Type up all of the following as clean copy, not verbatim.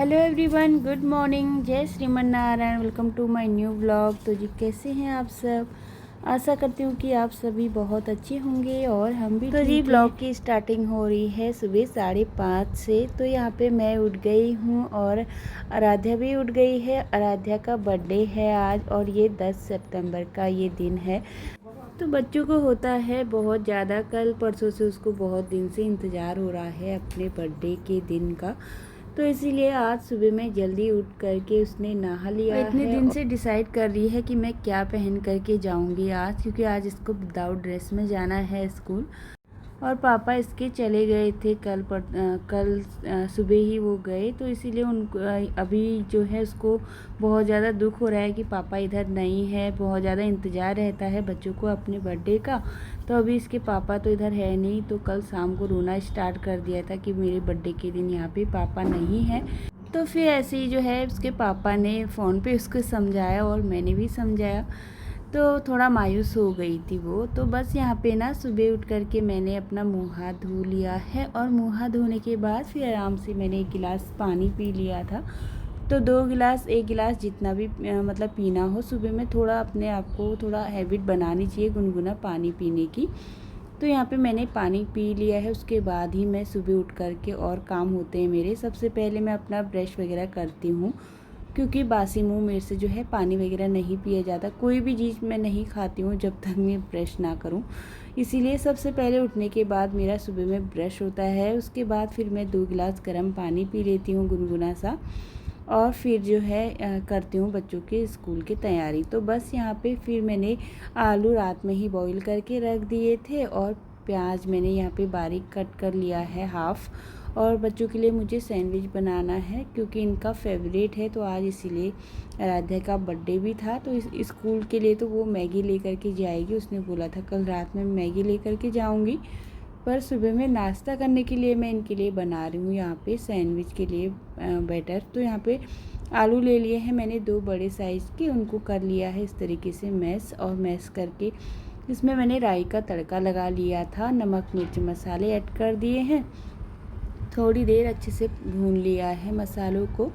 Hello everyone, good morning, जय Shriman Narayan. Welcome to my new vlog. तो जी कैसे हैं आप सब? आशा करती हूँ कि आप सभी बहुत अच्छे होंगे और हम भी। तो जी व्लॉग की स्टार्टिंग हो रही है सुबह 5:30 से। तो यहाँ पे मैं उठ गई हूँ और आराध्या भी उठ गई है। आराध्या का बर्थडे है आज और ये 10 सितंबर का ये दिन है। तो बच्चों को होता है बहुत ज़्यादा, कल परसों से उसको बहुत दिन से इंतज़ार हो रहा है अपने बर्थडे के दिन का। तो इसीलिए आज सुबह में जल्दी उठ करके उसने नहा लिया है। इतने दिन से डिसाइड कर रही है कि मैं क्या पहन करके जाऊंगी आज, क्योंकि आज इसको विदाउट ड्रेस में जाना है स्कूल। और पापा इसके चले गए थे कल सुबह ही वो गए। तो इसीलिए उनको अभी जो है उसको बहुत ज़्यादा दुख हो रहा है कि पापा इधर नहीं है। बहुत ज़्यादा इंतज़ार रहता है बच्चों को अपने बर्थडे का। तो अभी इसके पापा तो इधर है नहीं। तो कल शाम को रोना स्टार्ट कर दिया था कि मेरे बर्थडे के दिन यहाँ पे पापा नहीं है। तो फिर ऐसे ही जो है उसके पापा ने फ़ोन पे उसको समझाया और मैंने भी समझाया। तो थोड़ा मायूस हो गई थी वो। तो बस यहाँ पे ना सुबह उठ कर के मैंने अपना मुँह हाथ धो लिया है और मुँह हाथ धोने के बाद फिर आराम से मैंने 1 गिलास पानी पी लिया था। तो 2 गिलास 1 गिलास जितना भी मतलब पीना हो सुबह में, थोड़ा अपने आप को थोड़ा हैबिट बनानी चाहिए गुनगुना पानी पीने की। तो यहाँ पे मैंने पानी पी लिया है। उसके बाद ही मैं सुबह उठ कर के और काम होते हैं मेरे। सबसे पहले मैं अपना ब्रश वगैरह करती हूँ, क्योंकि बासी मुंह मेरे से जो है पानी वगैरह नहीं पिया जाता। कोई भी चीज़ मैं नहीं खाती हूँ जब तक मैं ब्रश ना करूँ। इसीलिए सबसे पहले उठने के बाद मेरा सुबह में ब्रश होता है। उसके बाद फिर मैं 2 गिलास गर्म पानी पी लेती हूँ गुनगुना सा। और फिर जो है करती हूँ बच्चों के स्कूल की तैयारी। तो बस यहाँ पे फिर मैंने आलू रात में ही बॉईल करके रख दिए थे और प्याज मैंने यहाँ पे बारीक कट कर लिया है हाफ़। और बच्चों के लिए मुझे सैंडविच बनाना है क्योंकि इनका फेवरेट है। तो आज इसीलिए आराध्या का बर्थडे भी था। तो इस स्कूल के लिए तो वो मैगी लेकर के जाएगी। उसने बोला था कल रात में मैगी लेकर के जाऊंगी। पर सुबह में नाश्ता करने के लिए मैं इनके लिए बना रही हूँ यहाँ पे सैंडविच के लिए बैटर। तो यहाँ पे आलू ले लिए हैं मैंने 2 बड़े साइज़ के, उनको कर लिया है इस तरीके से मैश। और मैश करके इसमें मैंने राई का तड़का लगा लिया था, नमक मिर्च मसाले ऐड कर दिए हैं। थोड़ी देर अच्छे से भून लिया है मसालों को।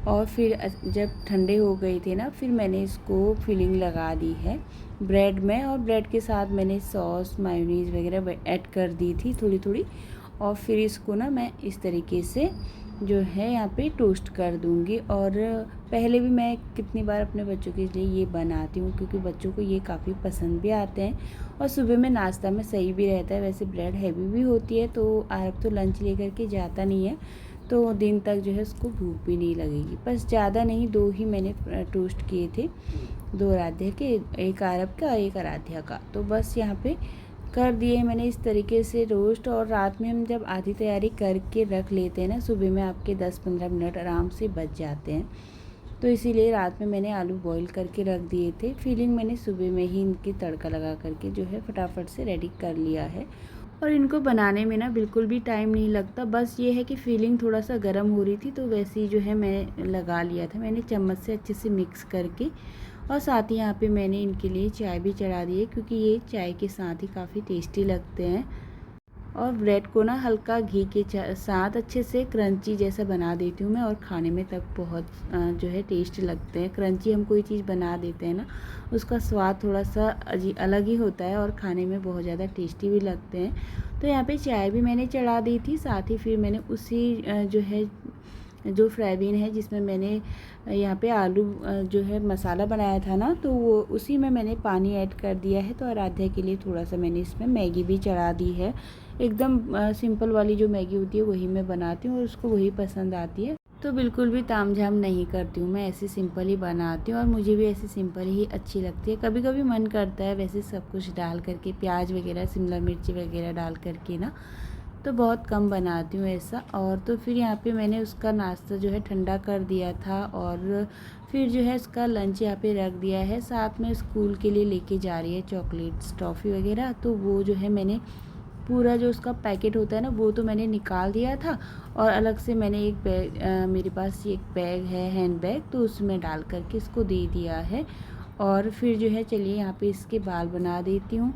और फिर जब ठंडे हो गए थे ना, फिर मैंने इसको फिलिंग लगा दी है ब्रेड में। और ब्रेड के साथ मैंने सॉस मायोनीज़ वगैरह ऐड कर दी थी थोड़ी थोड़ी। और फिर इसको ना मैं इस तरीके से जो है यहाँ पे टोस्ट कर दूँगी। और पहले भी मैं कितनी बार अपने बच्चों के लिए ये बनाती हूँ, क्योंकि बच्चों को ये काफ़ी पसंद भी आते हैं और सुबह में नाश्ता में सही भी रहता है। वैसे ब्रेड हैवी भी होती है, तो आप तो लंच लेकर के जाता नहीं है, तो दिन तक जो है उसको भूख भी नहीं लगेगी। बस ज़्यादा नहीं, 2 ही मैंने टोस्ट किए थे, 2 आराध्या के, 1 आरब का, 1 आराध्या का। तो बस यहाँ पे कर दिए मैंने इस तरीके से रोस्ट। और रात में हम जब आधी तैयारी करके रख लेते हैं ना, सुबह में आपके 10-15 मिनट आराम से बच जाते हैं। तो इसीलिए रात में मैंने आलू बॉईल करके रख दिए थे। फिलिंग मैंने सुबह में ही इनकी तड़का लगा करके जो है फटाफट से रेडी कर लिया है। और इनको बनाने में ना बिल्कुल भी टाइम नहीं लगता। बस ये है कि फिलिंग थोड़ा सा गर्म हो रही थी, तो वैसे ही जो है मैं लगा लिया था मैंने चम्मच से अच्छे से मिक्स करके। और साथ ही यहाँ पे मैंने इनके लिए चाय भी चढ़ा दी है, क्योंकि ये चाय के साथ ही काफ़ी टेस्टी लगते हैं। और ब्रेड को ना हल्का घी के साथ अच्छे से क्रंची जैसा बना देती हूँ मैं। और खाने में तब बहुत जो है टेस्ट लगते हैं। क्रंची हम कोई चीज़ बना देते हैं ना, उसका स्वाद थोड़ा सा अलग ही होता है और खाने में बहुत ज़्यादा टेस्टी भी लगते हैं। तो यहाँ पे चाय भी मैंने चढ़ा दी थी। साथ ही फिर मैंने उसी जो है जो फ्राईबीन है जिसमें मैंने यहाँ पे आलू जो है मसाला बनाया था ना, तो वो उसी में मैंने पानी ऐड कर दिया है। तो आराध्या के लिए थोड़ा सा मैंने इसमें मैगी भी चढ़ा दी है। एकदम सिंपल वाली जो मैगी होती है वही मैं बनाती हूँ और उसको वही पसंद आती है। तो बिल्कुल भी तामझाम नहीं करती हूँ, मैं ऐसी सिंपल ही बनाती हूँ और मुझे भी ऐसी सिंपल ही अच्छी लगती है। कभी कभी मन करता है वैसे सब कुछ डाल करके, प्याज वगैरह शिमला मिर्च वगैरह डाल करके ना, तो बहुत कम बनाती हूँ ऐसा। और तो फिर यहाँ पे मैंने उसका नाश्ता जो है ठंडा कर दिया था और फिर जो है उसका लंच यहाँ पे रख दिया है। साथ में स्कूल के लिए लेके जा रही है चॉकलेट्स टॉफ़ी वगैरह। तो वो जो है मैंने पूरा जो उसका पैकेट होता है ना, वो तो मैंने निकाल दिया था। और अलग से मैंने एक बैग मेरे पास एक बैग है हैंड बैग, तो उसमें डाल करके इसको दे दिया है। और फिर जो है चलिए यहाँ पे इसके बाल बना देती हूँ।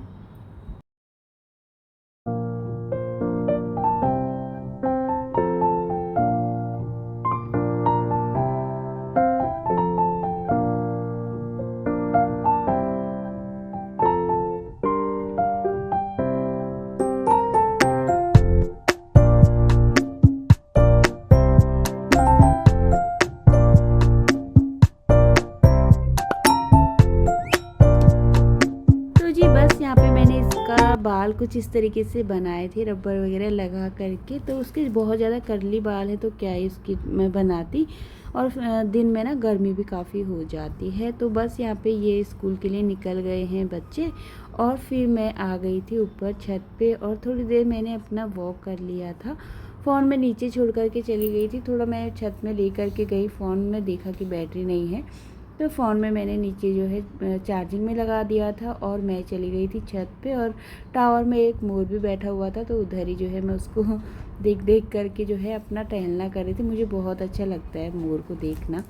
मैंने इसका बाल कुछ इस तरीके से बनाए थे रबर वगैरह लगा करके। तो उसके बहुत ज़्यादा कर्ली बाल है तो क्या ही उसकी मैं बनाती, और दिन में ना गर्मी भी काफ़ी हो जाती है। तो बस यहाँ पे ये स्कूल के लिए निकल गए हैं बच्चे, और फिर मैं आ गई थी ऊपर छत पे, और थोड़ी देर मैंने अपना वॉक कर लिया था। फ़ोन में नीचे छोड़ कर के चली गई थी, थोड़ा मैं छत में ले कर के गई, फ़ोन में देखा कि बैटरी नहीं है, तो फ़ोन में मैंने नीचे जो है चार्जिंग में लगा दिया था, और मैं चली गई थी छत पे। और टावर में एक मोर भी बैठा हुआ था, तो उधर ही जो है मैं उसको देख देख करके जो है अपना टहलना कर रही थी। मुझे बहुत अच्छा लगता है मोर को देखना,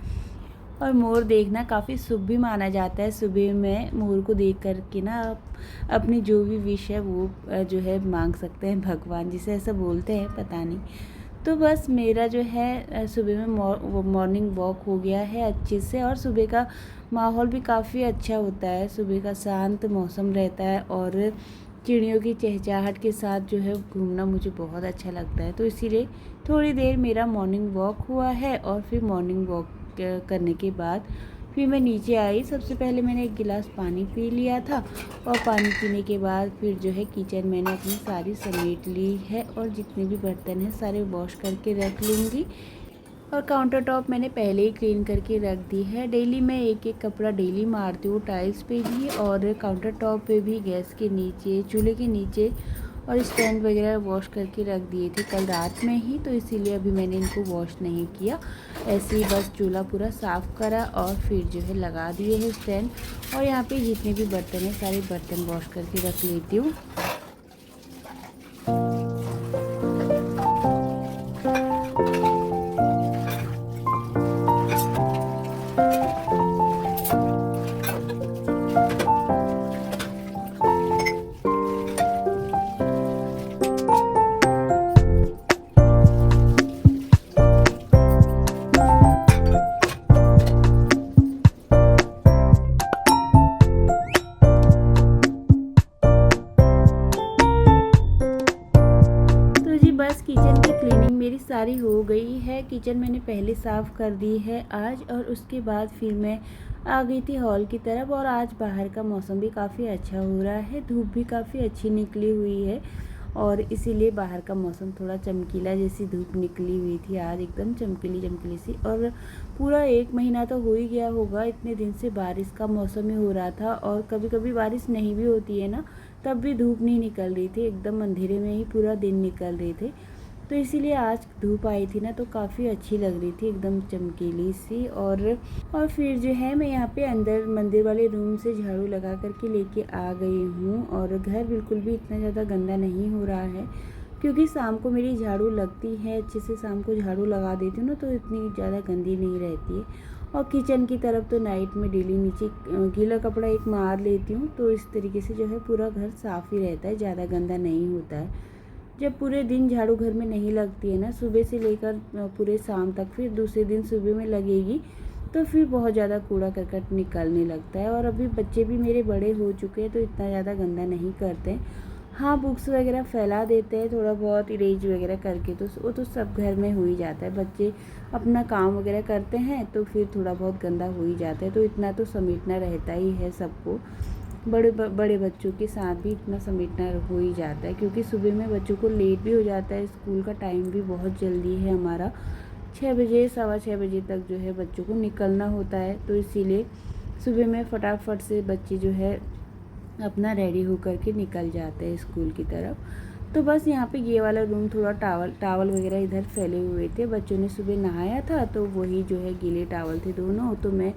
और मोर देखना काफ़ी शुभ भी माना जाता है। सुबह में मोर को देख कर के ना आप अपनी जो भी विश है वो जो है मांग सकते हैं भगवान, जिसे ऐसा बोलते हैं पता नहीं। तो बस मेरा जो है सुबह में मॉर्निंग वॉक हो गया है अच्छे से, और सुबह का माहौल भी काफ़ी अच्छा होता है। सुबह का शांत मौसम रहता है, और चिड़ियों की चहचहाहट के साथ जो है घूमना मुझे बहुत अच्छा लगता है। तो इसीलिए थोड़ी देर मेरा मॉर्निंग वॉक हुआ है, और फिर मॉर्निंग वॉक करने के बाद फिर मैं नीचे आई। सबसे पहले मैंने एक गिलास पानी पी लिया था, और पानी पीने के बाद फिर जो है किचन मैंने अपनी सारी समेट ली है, और जितने भी बर्तन हैं सारे वॉश करके रख लूँगी। और काउंटर टॉप मैंने पहले ही क्लीन करके रख दी है। डेली मैं एक एक कपड़ा डेली मारती हूँ, टाइल्स पे भी और काउंटर टॉप पे भी, गैस के नीचे, चूल्हे के नीचे, और स्टैंड वगैरह वॉश करके रख दिए थे कल रात में ही, तो इसीलिए अभी मैंने इनको वॉश नहीं किया। ऐसे ही बस चूल्हा पूरा साफ़ करा, और फिर जो है लगा दिए हैं स्टैंड। और यहाँ पे जितने भी बर्तन हैं सारे बर्तन वॉश करके रख लेती हूँ। बस किचन की क्लीनिंग मेरी सारी हो गई है। किचन मैंने पहले साफ़ कर दी है आज, और उसके बाद फिर मैं आ गई थी हॉल की तरफ। और आज बाहर का मौसम भी काफ़ी अच्छा हो रहा है, धूप भी काफ़ी अच्छी निकली हुई है, और इसीलिए बाहर का मौसम थोड़ा चमकीला जैसी धूप निकली हुई थी आज, एकदम चमकीली चमकीली सी। और पूरा 1 महीना तो हो ही गया होगा, इतने दिन से बारिश का मौसम ही हो रहा था, और कभी कभी बारिश नहीं भी होती है ना, तब भी धूप नहीं निकल रही थी, एकदम अंधेरे में ही पूरा दिन निकल रहे थे। तो इसीलिए आज धूप आई थी ना, तो काफ़ी अच्छी लग रही थी, एकदम चमकीली सी। और फिर जो है मैं यहाँ पे अंदर मंदिर वाले रूम से झाड़ू लगा करके लेके आ गई हूँ, और घर बिल्कुल भी इतना ज़्यादा गंदा नहीं हो रहा है, क्योंकि शाम को मेरी झाड़ू लगती है अच्छे से, शाम को झाड़ू लगा देती हूँ ना, तो इतनी ज़्यादा गंदी नहीं रहती है। और किचन की तरफ तो नाइट में डेली नीचे गीला कपड़ा एक मार लेती हूँ, तो इस तरीके से जो है पूरा घर साफ़ ही रहता है, ज़्यादा गंदा नहीं होता है। जब पूरे दिन झाड़ू घर में नहीं लगती है ना, सुबह से लेकर पूरे शाम तक, फिर दूसरे दिन सुबह में लगेगी, तो फिर बहुत ज़्यादा कूड़ा करकट निकलने लगता है। और अभी बच्चे भी मेरे बड़े हो चुके हैं, तो इतना ज़्यादा गंदा नहीं करते हैं। हाँ, बुक्स वगैरह फैला देते हैं थोड़ा बहुत इरेज वगैरह करके, तो वो तो सब घर में हो ही जाता है। बच्चे अपना काम वगैरह करते हैं तो फिर थोड़ा बहुत गंदा हो ही जाता है, तो इतना तो समेटना रहता ही है सबको। बड़े बच्चों के साथ भी इतना समेटना हो ही जाता है, क्योंकि सुबह में बच्चों को लेट भी हो जाता है, स्कूल का टाइम भी बहुत जल्दी है हमारा, 6 बजे 6:15 बजे तक जो है बच्चों को निकलना होता है। तो इसीलिए सुबह में फटाफट से बच्चे जो है अपना रेडी होकर के निकल जाते हैं स्कूल की तरफ। तो बस यहाँ पे ये वाला रूम थोड़ा टावल वगैरह इधर फैले हुए थे, बच्चों ने सुबह नहाया था, तो वही जो है गीले टावल थे दोनों, तो मैं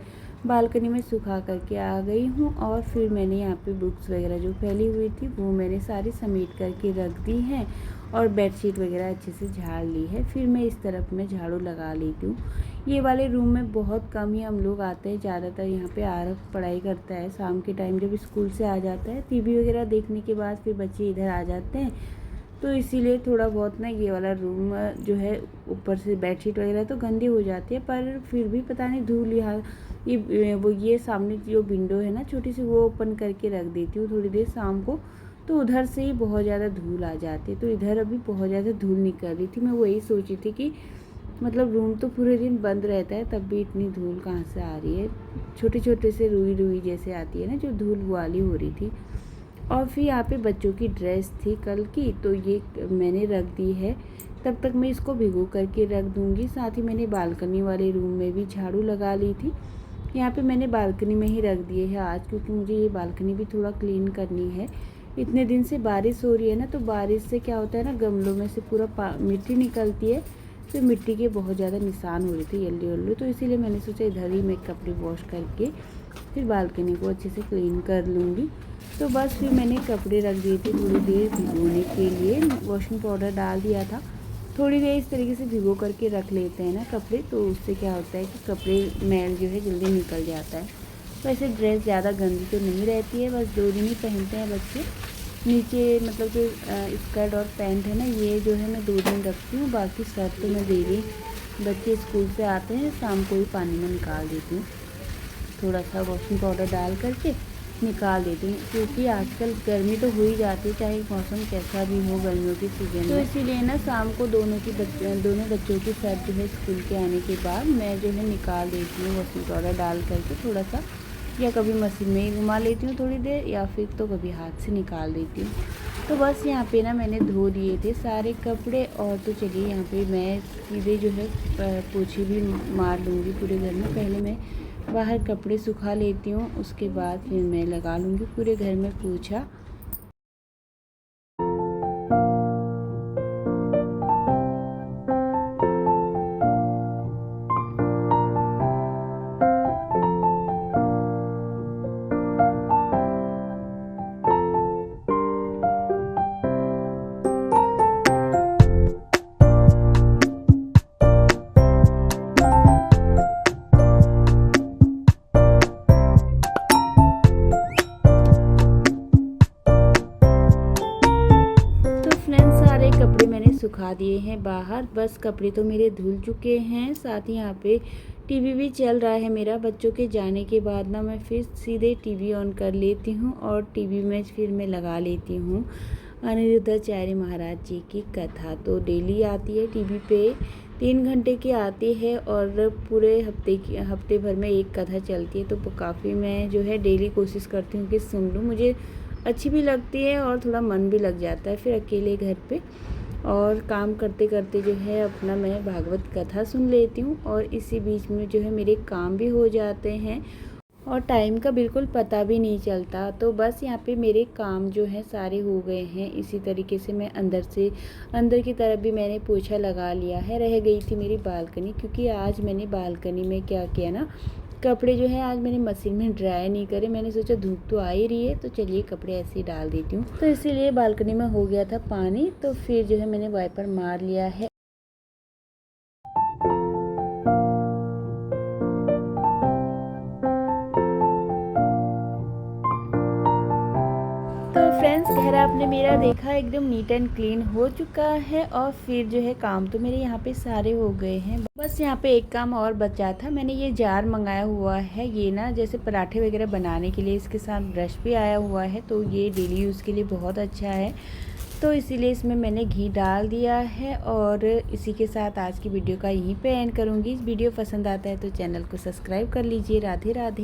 बालकनी में सुखा करके आ गई हूँ। और फिर मैंने यहाँ पे बुक्स वगैरह जो फैली हुई थी वो मैंने सारी समेट करके रख दी हैं, और बेडशीट वगैरह अच्छे से झाड़ ली है। फिर मैं इस तरफ में झाड़ू लगा लेती हूँ। ये वाले रूम में बहुत कम ही हम लोग आते हैं, ज़्यादातर यहाँ पे आरव पढ़ाई करता है शाम के टाइम, जब स्कूल से आ जाता है टीवी वगैरह देखने के बाद फिर बच्चे इधर आ जाते हैं, तो इसीलिए थोड़ा बहुत ना ये वाला रूम जो है, ऊपर से बेडशीट वगैरह तो गंदी हो जाती है, पर फिर भी पता नहीं धूल यहाँ ये सामने जो विंडो है ना छोटी सी, वो ओपन करके रख देती हूँ थोड़ी देर शाम को, तो उधर से ही बहुत ज़्यादा धूल आ जाती है। तो इधर अभी बहुत ज़्यादा धूल निकल रही थी, मैं वही सोची थी कि मतलब रूम तो पूरे दिन बंद रहता है, तब भी इतनी धूल कहाँ से आ रही है, छोटे छोटे से रुई रुई जैसे आती है ना, जो धूल वाली हो रही थी। और फिर यहाँ पे बच्चों की ड्रेस थी कल की, तो ये मैंने रख दी है। तब तक मैं इसको भिगो करके रख दूँगी। साथ ही मैंने बालकनी वाले रूम में भी झाड़ू लगा ली थी। यहाँ पे मैंने बालकनी में ही रख दिए है आज, क्योंकि मुझे ये बालकनी भी थोड़ा क्लीन करनी है। इतने दिन से बारिश हो रही है ना, तो बारिश से क्या होता है ना, गमलों में से पूरा मिट्टी निकलती है, तो मिट्टी के बहुत ज़्यादा निशान हो रहे थे येलो येलो। तो इसीलिए मैंने सोचा इधर ही मैं कपड़े वॉश करके फिर बालकनी को अच्छे से क्लीन कर लूँगी। तो बस फिर मैंने कपड़े रख दिए थे थोड़ी देर भिगोने के लिए, वॉशिंग पाउडर डाल दिया था। थोड़ी देर इस तरीके से भिगो करके रख लेते हैं ना कपड़े, तो उससे क्या होता है कि कपड़े मैल जो है जल्दी निकल जाता है। वैसे ड्रेस ज़्यादा गंदी तो नहीं रहती है, बस 2 दिन ही पहनते हैं बच्चे। नीचे मतलब जो स्कर्ट और पैंट है ना, ये जो है मैं 2 दिन रखती हूँ, बाकी शर्ट तो मैं डेली बच्चे स्कूल से आते हैं शाम को ही पानी में निकाल देती हूँ। थोड़ा सा वॉशिंग पाउडर डाल करके निकाल देती हूँ, क्योंकि आजकल गर्मी तो हो ही जाती है, चाहे मौसम कैसा भी हो गर्मियों की सीज़न में। तो इसीलिए ना शाम को दोनों बच्चों की शर्ट जो है स्कूल के आने के बाद मैं जो है निकाल देती हूँ वॉशिंग पाउडर डाल करके थोड़ा सा, या कभी मशीन में ही घुमा लेती हूँ थोड़ी देर, या फिर तो कभी हाथ से निकाल देती हूँ। तो बस यहाँ पे ना मैंने धो दिए थे सारे कपड़े, और तो चलिए यहाँ पे मैं सीधे जो है पोछे भी मार लूँगी पूरे घर में। पहले मैं बाहर कपड़े सुखा लेती हूँ, उसके बाद फिर मैं लगा लूँगी पूरे घर में पोछा। कपड़े मैंने सुखा दिए हैं बाहर, बस कपड़े तो मेरे धुल चुके हैं। साथ ही यहाँ पे टीवी भी चल रहा है मेरा। बच्चों के जाने के बाद ना मैं फिर सीधे टीवी ऑन कर लेती हूँ, और टीवी में फिर मैं लगा लेती हूँ अनिरुद्धाचार्य महाराज जी की कथा। तो डेली आती है टीवी पे, 3 घंटे की आती है, और पूरे हफ्ते भर में एक कथा चलती है। तो काफ़ी मैं जो है डेली कोशिश करती हूँ कि सुन लूँ, मुझे अच्छी भी लगती है और थोड़ा मन भी लग जाता है फिर अकेले घर पे। और काम करते करते जो है अपना मैं भागवत कथा सुन लेती हूँ, और इसी बीच में जो है मेरे काम भी हो जाते हैं, और टाइम का बिल्कुल पता भी नहीं चलता। तो बस यहाँ पे मेरे काम जो है सारे हो गए हैं। इसी तरीके से मैं अंदर की तरफ भी मैंने पोछा लगा लिया है। रह गई थी मेरी बालकनी, क्योंकि आज मैंने बालकनी में क्या किया ना, कपड़े जो है आज मैंने मशीन में ड्राई नहीं करे। मैंने सोचा धूप तो आ ही रही है, तो चलिए कपड़े ऐसे ही डाल देती हूँ। तो इसीलिए बालकनी में हो गया था पानी, तो फिर जो है मैंने वाइपर मार लिया है। तो फ्रेंड्स, घर आपने मेरा देखा एकदम नीट एंड क्लीन हो चुका है, और फिर जो है काम तो मेरे यहाँ पे सारे हो गए हैं। बस यहाँ पे एक काम और बचा था। मैंने ये जार मंगाया हुआ है, ये ना जैसे पराठे वगैरह बनाने के लिए, इसके साथ ब्रश भी आया हुआ है, तो ये डेली यूज़ के लिए बहुत अच्छा है। तो इसीलिए इसमें मैंने घी डाल दिया है, और इसी के साथ आज की वीडियो का यहीं पे एंड करूँगी। वीडियो पसंद आता है तो चैनल को सब्सक्राइब कर लीजिए। राधे राधे।